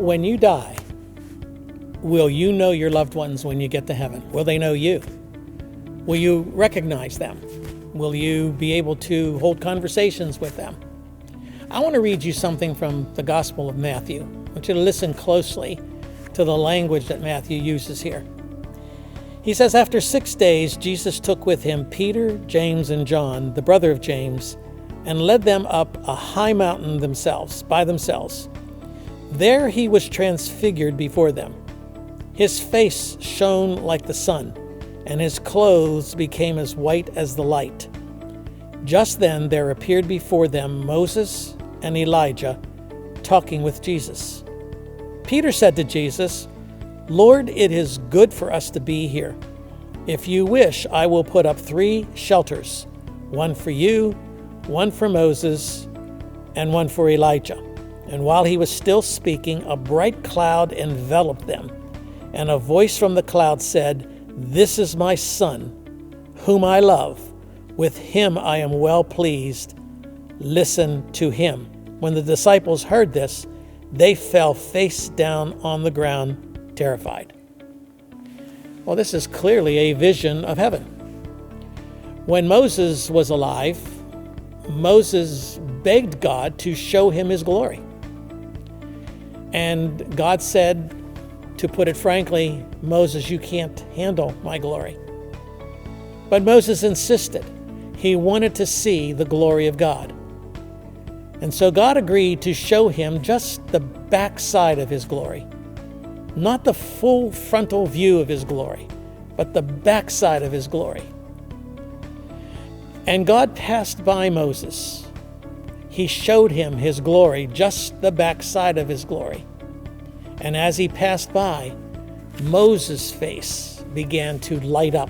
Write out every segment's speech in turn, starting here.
When you die, will you know your loved ones when you get to heaven? Will they know you? Will you recognize them? Will you be able to hold conversations with them? I want to read you something from the Gospel of Matthew. I want you to listen closely to the language that Matthew uses here. He says, "After 6 days, Jesus took with him Peter, James, and John, the brother of James, and led them up a high mountain by themselves. There he was transfigured before them. His face shone like the sun, and his clothes became as white as the light. Just then there appeared before them Moses and Elijah talking with Jesus. Peter said to Jesus, 'Lord, it is good for us to be here. If you wish, I will put up 3 shelters, one for you, one for Moses, and one for Elijah.' And while he was still speaking, a bright cloud enveloped them, and a voice from the cloud said, 'This is my Son, whom I love. With him I am well pleased. Listen to him.' When the disciples heard this, they fell face down on the ground, terrified." Well, this is clearly a vision of heaven. When Moses was alive, Moses begged God to show him his glory. And God said, to put it frankly, "Moses, you can't handle my glory." But Moses insisted. He wanted to see the glory of God. And so God agreed to show him just the backside of his glory. Not the full frontal view of his glory, but the backside of his glory. And God passed by Moses. He showed him his glory, just the backside of his glory. And as he passed by, Moses' face began to light up.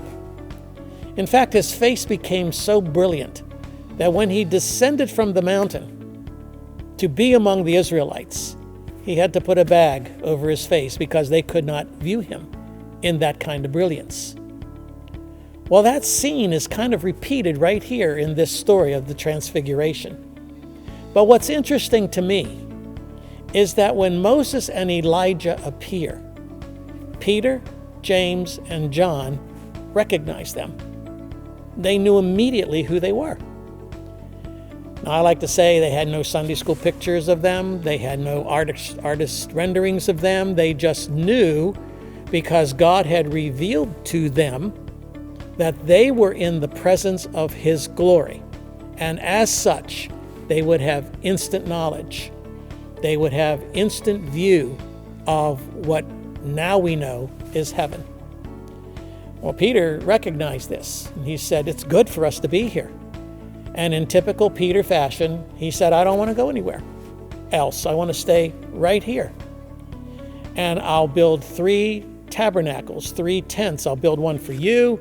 In fact, his face became so brilliant that when he descended from the mountain to be among the Israelites, he had to put a bag over his face because they could not view him in that kind of brilliance. Well, that scene is kind of repeated right here in this story of the Transfiguration. But what's interesting to me is that when Moses and Elijah appear, Peter, James, and John recognized them. They knew immediately who they were. Now, I like to say they had no Sunday school pictures of them. They had no artist renderings of them. They just knew because God had revealed to them that they were in the presence of His glory. And as such, they would have instant knowledge. They would have instant view of what now we know is heaven. Well, Peter recognized this, and he said, "It's good for us to be here." And in typical Peter fashion, he said, "I don't want to go anywhere else. I want to stay right here. And I'll build 3 tabernacles, 3 tents. I'll build one for you,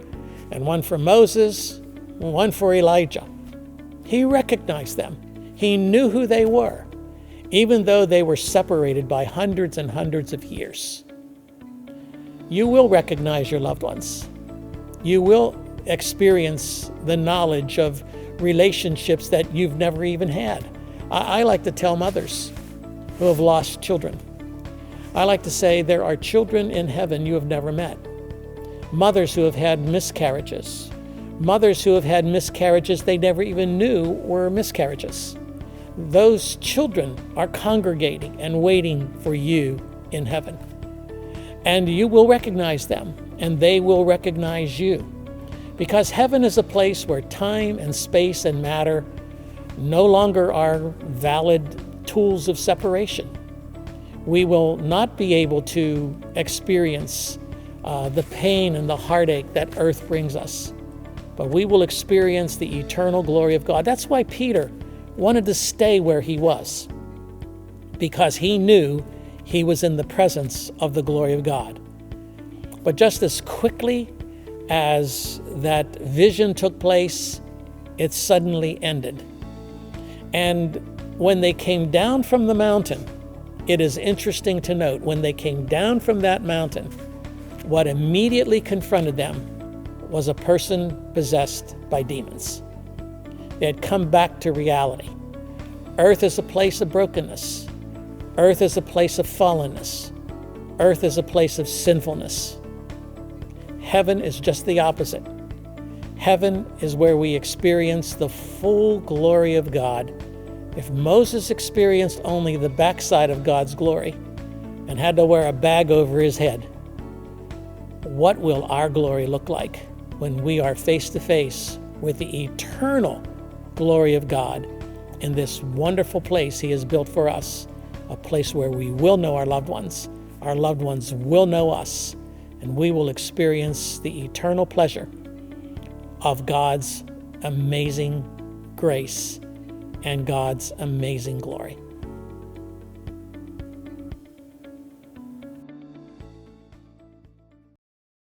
and one for Moses, and one for Elijah." He recognized them. He knew who they were, even though they were separated by hundreds and hundreds of years. You will recognize your loved ones. You will experience the knowledge of relationships that you've never even had. I like to tell mothers who have lost children. I like to say there are children in heaven you have never met. Mothers who have had miscarriages. Mothers who have had miscarriages they never even knew were miscarriages. Those children are congregating and waiting for you in heaven. And you will recognize them, and they will recognize you. Because heaven is a place where time and space and matter no longer are valid tools of separation. We will not be able to experience the pain and the heartache that earth brings us, but we will experience the eternal glory of God. That's why Peter wanted to stay where he was, because he knew he was in the presence of the glory of God. But just as quickly as that vision took place, it suddenly ended. And when they came down from the mountain, it is interesting to note, when they came down from that mountain, what immediately confronted them was a person possessed by demons. They had come back to reality. Earth is a place of brokenness. Earth is a place of fallenness. Earth is a place of sinfulness. Heaven is just the opposite. Heaven is where we experience the full glory of God. If Moses experienced only the backside of God's glory and had to wear a bag over his head, what will our glory look like when we are face to face with the eternal glory of God in this wonderful place He has built for us, a place where we will know our loved ones will know us, and we will experience the eternal pleasure of God's amazing grace and God's amazing glory.